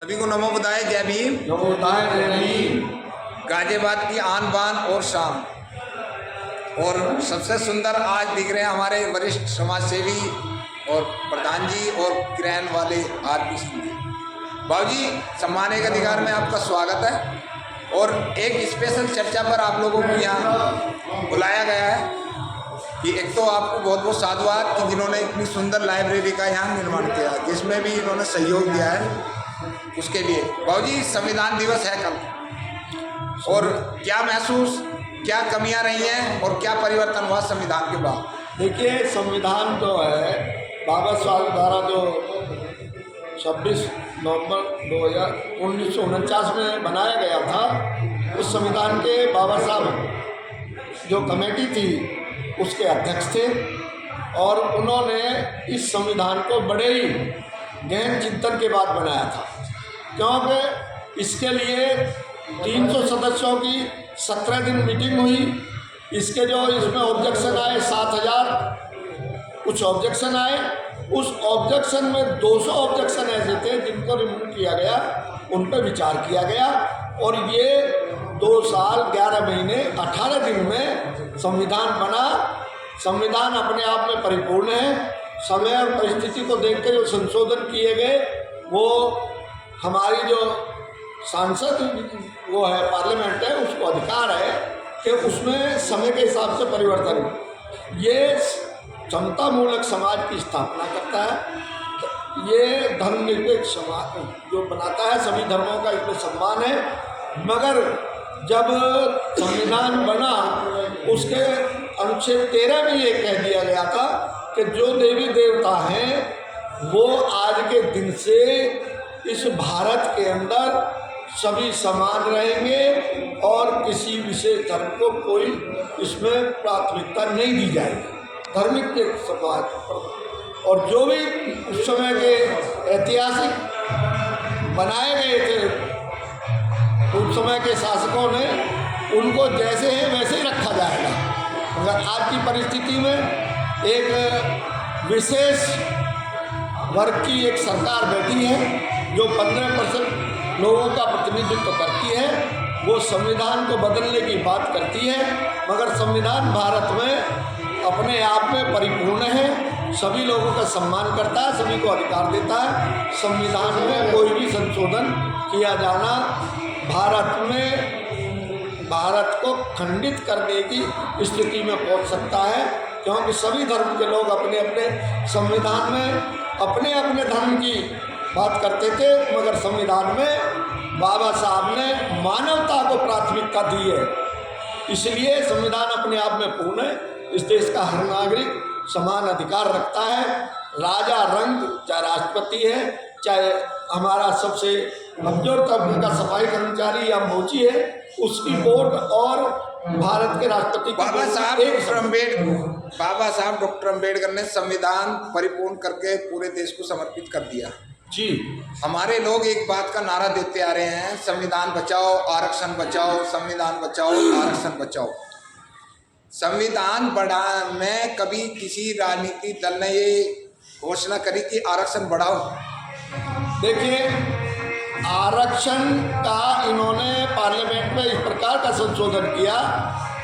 सभी को नमो बुदाय, जय भीम। नमो बुदाय, जय भीम। गाजियाबाद की आन बान और शान, और सबसे सुंदर आज दिख रहे हैं हमारे वरिष्ठ समाज सेवी और प्रधान जी और किरण वाले आरपी सिंह जी। बाबूजी, सम्मानित के अधिकार में आपका स्वागत है और एक स्पेशल चर्चा पर आप लोगों को यहाँ बुलाया गया है कि एक तो आपको बहुत बहुत साधुवाद कि जिन्होंने इतनी सुंदर लाइब्रेरी का यहाँ निर्माण किया, जिसमें भी इन्होंने सहयोग दिया है उसके लिए। बाबूजी, संविधान दिवस है कल, और क्या महसूस, क्या कमियां रही हैं और क्या परिवर्तन हुआ संविधान के बाद? देखिए, संविधान जो है बाबा साहब द्वारा जो 26 नवंबर 1949 में बनाया गया था, उस संविधान के बाबा साहब जो कमेटी थी उसके अध्यक्ष थे और उन्होंने इस संविधान को बड़े ही गहन चिंतन के बाद बनाया था, क्योंकि इसके लिए 300 सदस्यों की 17 दिन मीटिंग हुई। इसके जो इसमें ऑब्जेक्शन आए 7000 कुछ ऑब्जेक्शन आए। उस ऑब्जेक्शन में 200 ऑब्जेक्शन ऐसे थे जिनको रिमूव किया गया, उन पर विचार किया गया और ये 2 साल 11 महीने 18 दिन में संविधान बना। संविधान अपने आप में परिपूर्ण है। समय और परिस्थिति को देखकर जो संशोधन किए गए, वो हमारी जो सांसद वो है, पार्लियामेंट है, उसको अधिकार है कि उसमें समय के हिसाब से परिवर्तन। ये क्षमता मूलक समाज की स्थापना करता है। ये धर्मनिरपेक्ष समाज जो बनाता है, सभी धर्मों का इसमें सम्मान है। मगर जब संविधान बना, उसके अनुच्छेद 13 में ये कह दिया गया था कि जो देवी देवता हैं वो आज के दिन से इस भारत के अंदर सभी समान रहेंगे और किसी विशेष धर्म को कोई इसमें प्राथमिकता नहीं दी जाएगी। धार्मिक के समाज पर, और जो भी उस समय के ऐतिहासिक बनाए गए थे उस समय के शासकों ने, उनको जैसे है वैसे ही रखा जाएगा। मगर आज की परिस्थिति में एक विशेष वर्ग की एक सरकार बैठी है जो 15% लोगों का प्रतिनिधित्व करती है। वो संविधान को बदलने की बात करती है, मगर संविधान भारत में अपने आप में परिपूर्ण है, सभी लोगों का सम्मान करता है, सभी को अधिकार देता है। संविधान में कोई भी संशोधन किया जाना भारत को खंडित करने की स्थिति में पहुंच सकता है, क्योंकि सभी धर्म के लोग अपने अपने संविधान में अपने अपने धर्म की बात करते थे, मगर संविधान में बाबा साहब ने मानवता को प्राथमिकता दी है। इसलिए संविधान अपने आप में पूर्ण है। इस देश का हर नागरिक समान अधिकार रखता है। राजा रंग चाहे राष्ट्रपति है, चाहे हमारा सबसे कमजोर तबके का सफाई कर्मचारी या मोची है, उसकी वोट और भारत के राष्ट्रपति बाबा साहब डॉक्टर अम्बेडकर ने संविधान परिपूर्ण करके पूरे देश को समर्पित कर दिया जी। हमारे लोग एक बात का नारा देते आ रहे हैं, संविधान बचाओ, आरक्षण बचाओ, संविधान बचाओ, आरक्षण बचाओ। संविधान बढ़ा में कभी किसी राजनीतिक दल ने ये घोषणा करी कि आरक्षण बढ़ाओ? देखिए, आरक्षण का इन्होंने पार्लियामेंट में इस प्रकार का संशोधन किया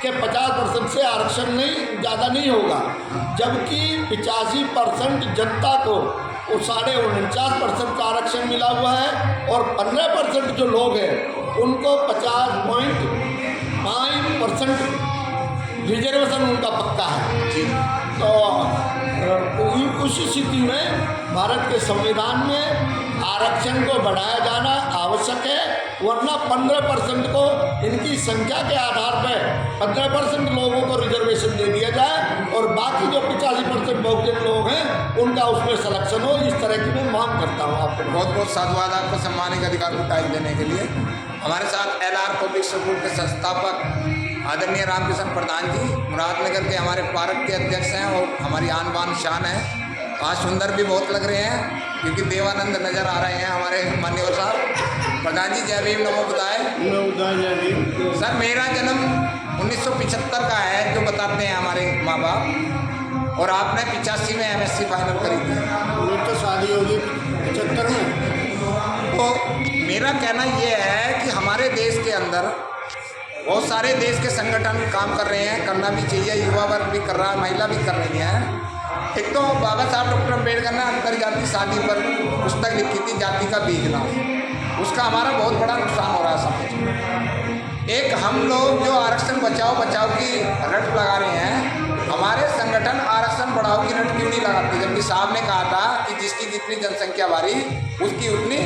कि 50% से आरक्षण नहीं, ज़्यादा नहीं होगा, जबकि 85% जनता को वो 49.5% का आरक्षण मिला हुआ है और 15% जो लोग हैं उनको 50.5% रिजर्वेशन उनका पक्का है। तो उस स्थिति में भारत के संविधान में आरक्षण को बढ़ाया जाना आवश्यक है, वरना 15% को इनकी संख्या के आधार पर 15% लोगों को रिजर्वेशन दे दिया जाए और बाकी जो 85% बहुजन लोग हैं उनका उसमें सिलेक्शन हो। इस तरह की मैं मांग करता हूँ। आपको बहुत बहुत साधुवाद, आपको सम्मानित अधिकार को टाइम देने के लिए। हमारे साथ LR पब्लिक स्कूल के संस्थापक आदरणीय रामकिशन प्रधान जी, मुरादनगर के हमारे पार्क के अध्यक्ष हैं और हमारी आन बान शान है। आज सुंदर भी बहुत लग रहे हैं क्योंकि देवानंद नजर आ रहे हैं हमारे मान्यवर साहब। प्रधान जी, जय भीम, नमो बुदाय। जय भीम। सर, मेरा जन्म 1975 का है जो बताते हैं हमारे माँ बाप, और आपने 85 में MSc फाइनल करी थी। तो शादी होगी 75 में। तो मेरा कहना ये है कि हमारे देश के अंदर बहुत सारे देश के संगठन काम कर रहे हैं, करना भी चाहिए, युवा वर्ग भी कर रहा है, महिला भी कर रही है। एक तो बाबा साहब डॉक्टर अम्बेडकर ने अंतरजातीय शादी पर पुस्तक लिखी थी, जाति का बीज नाम। उसका हमारा बहुत बड़ा नुकसान हो रहा है समाज में। एक हम लोग जो आरक्षण बचाओ की रट लगा रहे हैं, हमारे संगठन आरक्षण बढ़ाओ की रट क्यों नहीं लगाते, जबकि साहब ने कहा था कि जिसकी जितनी जनसंख्या भारी उसकी उतनी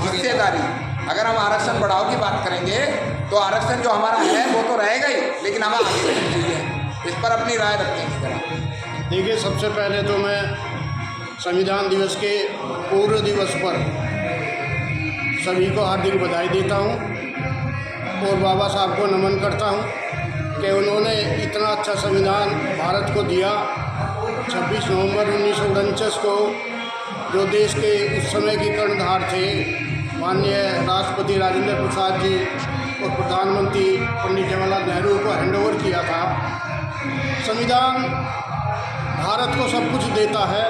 हिस्सेदारी। अगर हम आरक्षण बढ़ाओ की बात करेंगे तो आरक्षण जो हमारा है वो तो रहेगा ही, लेकिन हमें आगे बढ़ना चाहिए। इस पर अपनी राय रखेंगे जरा। देखिए, सबसे पहले तो मैं संविधान दिवस के पूर्व दिवस पर सभी को हार्दिक बधाई देता हूं और बाबा साहब को नमन करता हूं कि उन्होंने इतना अच्छा संविधान भारत को दिया। 26 नवंबर 1949 को जो देश के उस समय के कर्णधार थे माननीय राष्ट्रपति राजेंद्र प्रसाद जी और प्रधानमंत्री पंडित जवाहरलाल नेहरू को हैंडओवर किया था। संविधान भारत को सब कुछ देता है,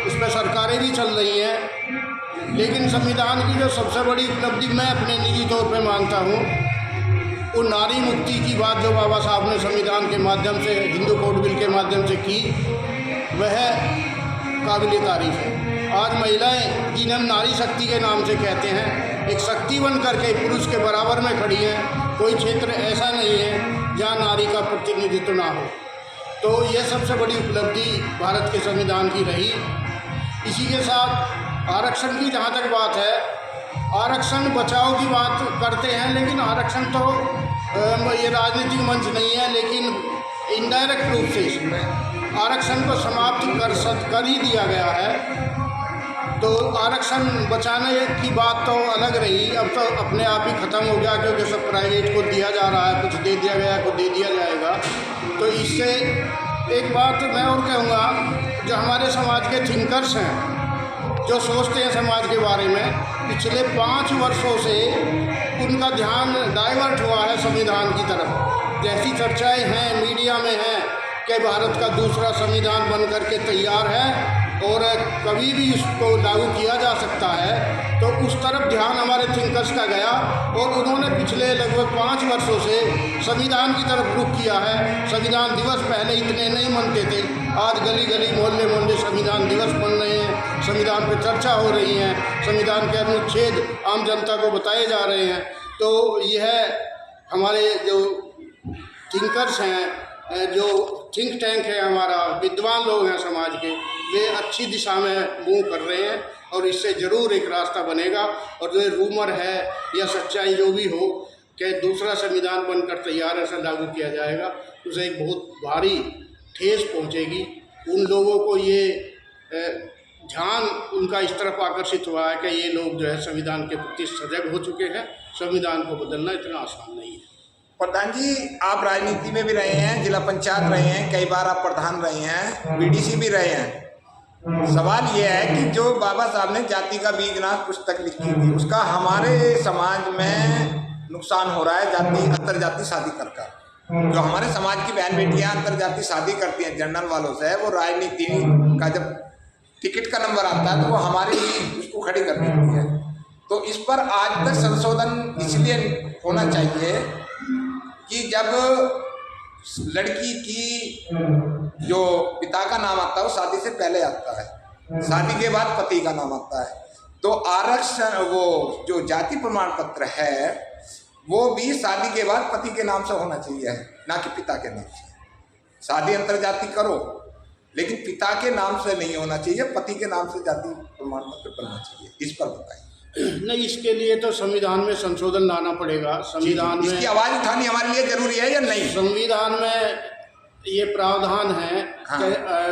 उस पर सरकारें भी चल रही हैं, लेकिन संविधान की जो सबसे बड़ी उपलब्धि मैं अपने निजी तौर पे मानता हूँ वो नारी मुक्ति की बात जो बाबा साहब ने संविधान के माध्यम से, हिंदू कोड बिल के माध्यम से की, वह काबिल तारीफ है। आज महिलाएं, जिन्हें हम नारी शक्ति के नाम से कहते हैं, एक शक्ति बन करके पुरुष के बराबर में खड़ी हैं। कोई क्षेत्र ऐसा नहीं है जहाँ नारी का प्रतिनिधित्व ना हो। तो ये सबसे बड़ी उपलब्धि भारत के संविधान की रही। इसी के साथ आरक्षण की जहाँ तक बात है, आरक्षण बचाव की बात करते हैं, लेकिन आरक्षण तो ये राजनीतिक मंच नहीं है, लेकिन इनडायरेक्ट रूप से इसमें आरक्षण को समाप्त कर ही दिया गया है। तो आरक्षण बचाने की बात तो अलग रही, अब तो अपने आप ही ख़त्म हो गया, क्योंकि सब प्राइवेट को दिया जा रहा है, कुछ दे दिया गया, कुछ दे दिया जाएगा। तो इससे एक बात मैं और कहूँगा, जो हमारे समाज के थिंकर्स हैं, जो सोचते हैं समाज के बारे में, पिछले 5 वर्षों से उनका ध्यान डाइवर्ट हुआ है संविधान की तरफ। जैसी चर्चाएं हैं मीडिया में हैं कि भारत का दूसरा संविधान बन करके तैयार है और कभी भी इसको लागू किया जा सकता है, तो उस तरफ ध्यान हमारे थिंकर्स का गया और उन्होंने पिछले लगभग 5 वर्षों से संविधान की तरफ रुख किया है। संविधान दिवस पहले इतने नहीं मनते थे, आज गली गली मोहल्ले मोहल्ले संविधान दिवस बन रहे हैं, संविधान पर चर्चा हो रही है, संविधान के अनुच्छेद आम जनता को बताए जा रहे हैं। तो यह हमारे जो थिंकर्स हैं, जो थिंक टैंक है हमारा, विद्वान लोग हैं समाज के, वे अच्छी दिशा में मूव कर रहे हैं और इससे ज़रूर एक रास्ता बनेगा। और जो रूमर है या सच्चाई जो भी हो कि दूसरा संविधान बनकर तैयार ऐसा लागू किया जाएगा, उसे एक बहुत भारी ठेस पहुंचेगी। उन लोगों को ये ध्यान उनका इस तरफ आकर्षित हुआ है कि ये लोग जो है संविधान के प्रति सजग हो चुके हैं। संविधान को बदलना इतना आसान नहीं है। प्रधान जी, आप राजनीति में भी रहे हैं, जिला पंचायत रहे हैं, कई बार आप प्रधान रहे हैं, बीडीसी भी रहे हैं। सवाल ये है कि जो बाबा साहब ने जाति का बीजनाथ पुस्तक लिखी थी, उसका हमारे समाज में नुकसान हो रहा है। जाति अंतरजातीय शादी कर जो हमारे समाज की बहन बेटियां अंतरजातीय शादी करती हैं जनरल वालों से, वो राजनीति का जब टिकट का नंबर आता है तो वो हमारे लिए उसको खड़ी कर देती है। तो इस पर आज तक संशोधन इसलिए होना चाहिए कि जब लड़की की जो पिता का नाम आता है वो शादी से पहले आता है, शादी के बाद पति का नाम आता है, तो आरक्षण वो जो जाति प्रमाण पत्र है वो भी शादी के बाद पति के नाम से होना चाहिए, ना कि पिता के नाम से। शादी अंतरजाति करो लेकिन पिता के नाम से नहीं होना चाहिए, पति के नाम से जाति प्रमाण पत्र बनना चाहिए। इस पर बताइए। नहीं, इसके लिए तो संविधान में संशोधन लाना पड़ेगा। संविधान में इसकी आवाज़ उठानी हमारे लिए जरूरी है या नहीं? संविधान में ये प्रावधान है कि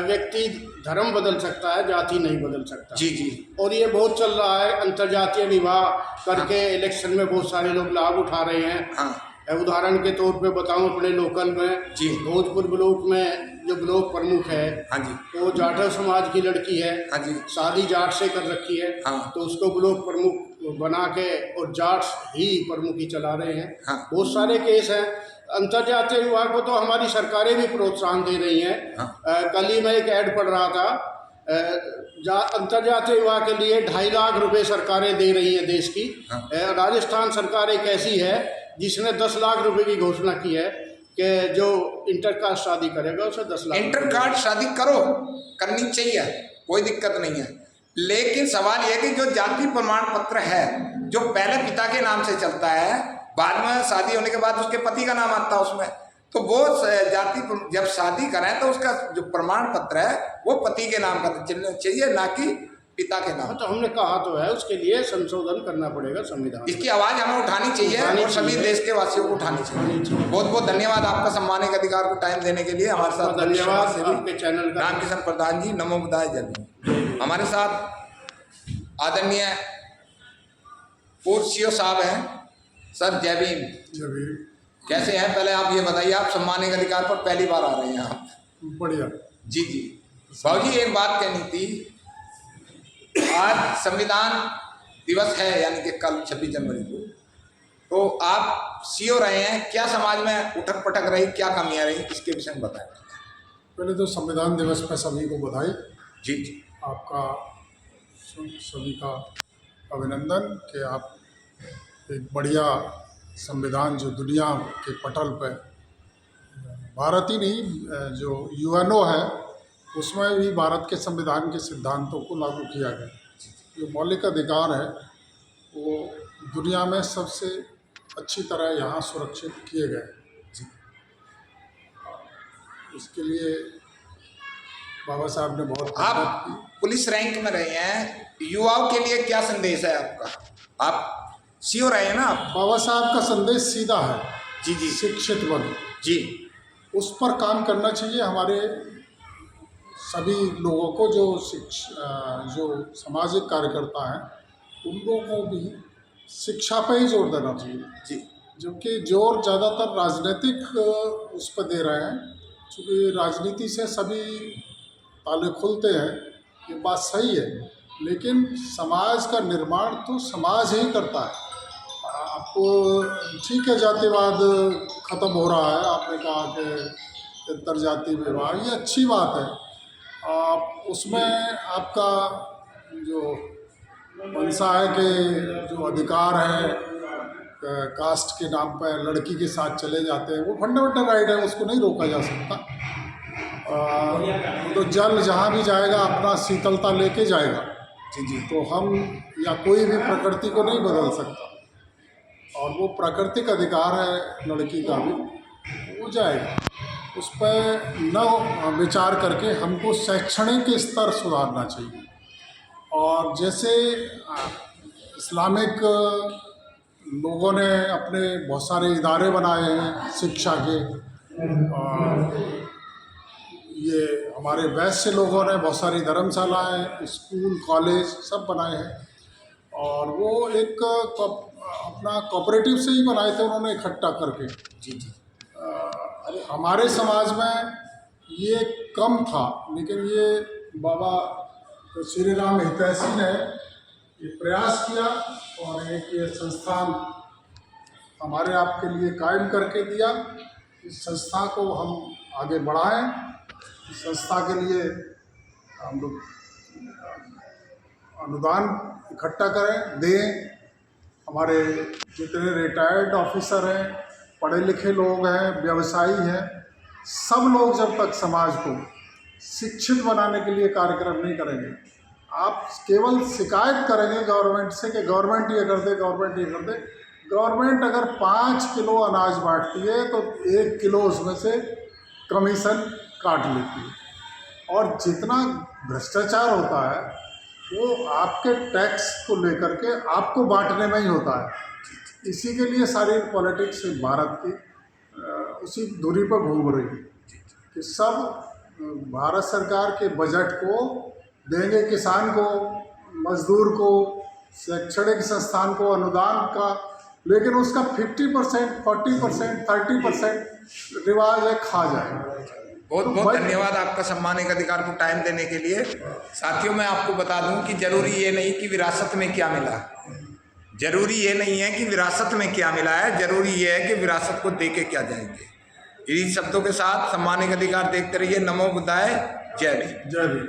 व्यक्ति धर्म बदल सकता है, जाति नहीं बदल सकता। जी जी। और ये बहुत चल रहा है, अंतर्जातीय विवाह करके इलेक्शन में बहुत सारे लोग लाभ उठा रहे हैं। उदाहरण के तौर पे बताऊं, अपने लोकल में जी भोजपुर ब्लॉक में जो ब्लॉक प्रमुख है, हाँ जी, वो जाटव समाज की लड़की है, हाँ जी, शादी जाट से कर रखी है, हाँ, तो उसको ब्लॉक प्रमुख बना के और जाट ही प्रमुखी चला रहे हैं। हाँ, बहुत सारे केस हैं। अंतर्जातीय विवाह को तो हमारी सरकारें भी प्रोत्साहन दे रही हैं। हाँ, कल ही मैं एक ऐड पढ़ रहा था अंतर्जातीय विवाह के लिए 2.5 लाख रुपए सरकारें दे रही है देश की। हाँ। राजस्थान सरकार एक ऐसी है जिसने 10 लाख रुपए की घोषणा की है कि जो इंटरकास्ट शादी करेगा उसे 10 लाख। इंटरकास्ट शादी करो, करनी चाहिए, कोई दिक्कत नहीं है, लेकिन सवाल यह कि जो जाति प्रमाण पत्र है जो पहले पिता के नाम से चलता है, बाद में शादी होने के बाद उसके पति का नाम आता है उसमें, तो वो जाति जब शादी करें तो उसका जो प्रमाण पत्र है वो पति के नाम का चलना चाहिए, ना कि पिता के नाम। तो हमने कहा तो है, उसके लिए संशोधन करना पड़ेगा संविधान। इसकी आवाज हमें उठानी चाहिए और सभी देश के वासियों को उठानी चाहिए। बहुत बहुत धन्यवाद आपका सम्मानिक अधिकार को टाइम देने के लिए। हमारे साथ धन्यवाद आपके चैनल का। रामकिशन प्रधान जी, नमो बुद्धाय जय भीम। हमारे साथ आदरणीय पूर्व सीओ साहब हैं। सर जय भीम। कैसे हैं, पहले आप ये बताइए, आप सम्मानिक अधिकार पर पहली बार आ रहे हैं आप? बढ़िया। जी जी बाबू जी, एक बात कहनी थी, आज संविधान दिवस है यानी कि कल 26 जनवरी को, तो आप सीओ रहे हैं, क्या समाज में उठक पटक रही, क्या कमियां रही, इसके विषय में बताएं। पहले तो संविधान दिवस पर सभी को बधाई। जी जी। आपका सभी का अभिनंदन कि आप एक बढ़िया संविधान जो दुनिया के पटल पर, भारत ही नहीं जो यूएनओ है उसमें भी भारत के संविधान के सिद्धांतों को लागू किया गया। जो मौलिक अधिकार है वो दुनिया में सबसे अच्छी तरह यहाँ सुरक्षित किए गए। इसके लिए बाबा साहब ने बहुत आप पुलिस रैंक में रहे हैं, युवाओं के लिए क्या संदेश है आपका? आप सीओ रहे हैं ना आप? बाबा साहब का संदेश सीधा है, जी जी। शिक्षित बनो, जी, उस पर काम करना चाहिए। हमारे सभी लोगों को जो जो सामाजिक कार्यकर्ता हैं उन लोगों को भी शिक्षा पर ही जोर देना चाहिए जी। जबकि जोर ज़्यादातर राजनीतिक उस पर दे रहे हैं, क्योंकि राजनीति से सभी ताले खुलते हैं, ये बात सही है, लेकिन समाज का निर्माण तो समाज ही करता है। आपको ठीक है, जातिवाद ख़त्म हो रहा है, आपने कहा कि अंतर्जातीय विवाह, ये अच्छी बात है। आप उसमें आपका जो मंशा है कि जो अधिकार है कास्ट के नाम पर लड़की के साथ चले जाते हैं, वो फंडामेंटल राइट है, उसको नहीं रोका जा सकता। तो जल जहाँ भी जाएगा अपना शीतलता लेके जाएगा। जी जी। तो हम या कोई भी प्रकृति को नहीं बदल सकता, और वो प्राकृतिक अधिकार है लड़की का भी, वो जाएगा। उस पर न विचार करके हमको शैक्षणिक स्तर सुधारना चाहिए। और जैसे इस्लामिक लोगों ने अपने बहुत सारे इदारे बनाए हैं शिक्षा के, और ये हमारे वैश्य लोगों ने बहुत सारी धर्मशालाएं, स्कूल, कॉलेज सब बनाए हैं, और वो एक अपना कोऑपरेटिव से ही बनाए थे उन्होंने इकट्ठा करके। जी जी। हमारे समाज में ये कम था, लेकिन ये बाबा श्री राम हितैषी ने ये प्रयास किया और एक ये संस्थान हमारे आपके लिए कायम करके दिया। इस संस्था को हम आगे बढ़ाएं, इस संस्था के लिए हम लोग अनुदान इकट्ठा करें, दें। हमारे जितने रिटायर्ड ऑफिसर हैं, पढ़े लिखे लोग हैं, व्यवसायी हैं, सब लोग जब तक समाज को शिक्षित बनाने के लिए कार्यक्रम नहीं करेंगे, आप केवल शिकायत करेंगे गवर्नमेंट से कि गवर्नमेंट ये कर दे, गवर्नमेंट ये कर दे। गवर्नमेंट अगर 5 किलो अनाज बांटती है तो 1 किलो उसमें से कमीशन काट लेती है, और जितना भ्रष्टाचार होता है वो आपके टैक्स को लेकर के आपको बांटने में ही होता है। इसी के लिए सारी पॉलिटिक्स भारत की उसी दूरी पर घूम रही है कि सब भारत सरकार के बजट को देंगे किसान को, मजदूर को, शैक्षणिक संस्थान को अनुदान का, लेकिन उसका 50%, 40%, 30% रिवाज है, खा जाएगा। बहुत बहुत धन्यवाद आपका सम्मानित अधिकार को टाइम देने के लिए। साथियों, मैं आपको बता दूं कि जरूरी ये नहीं कि विरासत में क्या मिला, जरूरी ये नहीं है कि विरासत में क्या मिला है, जरूरी ये है कि विरासत को दे के क्या जाएंगे। इन्हीं शब्दों के साथ सम्मानित अधिकार देखते रहिए। नमो बुद्धाय, जय भीम। जय भीम।